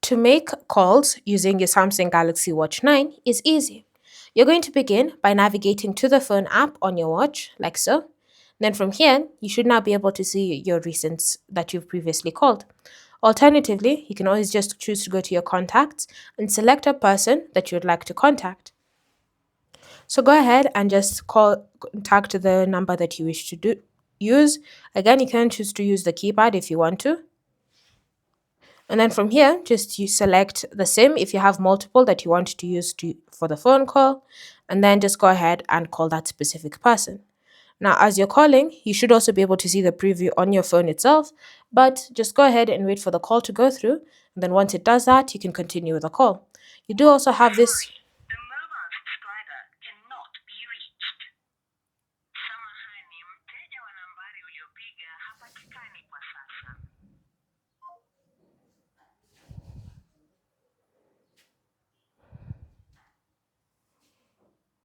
To make calls using your Samsung Galaxy Watch 9 is easy. You're going to begin by navigating to the phone app on your watch, like so. Then from here, you should now be able to see your recents that you've previously called. Alternatively, you can always just choose to go to your contacts and select a person that you'd like to contact. So go ahead and just contact the number that you wish to use. Again, you can choose to use the keypad if you want to. And then from here, just you select the SIM if you have multiple that you want to use for the phone call, and then just go ahead and call that specific person. Now, as you're calling, you should also be able to see the preview on your phone itself, but just go ahead and wait for the call to go through. And then once it does that, you can continue with the call. You do also have this.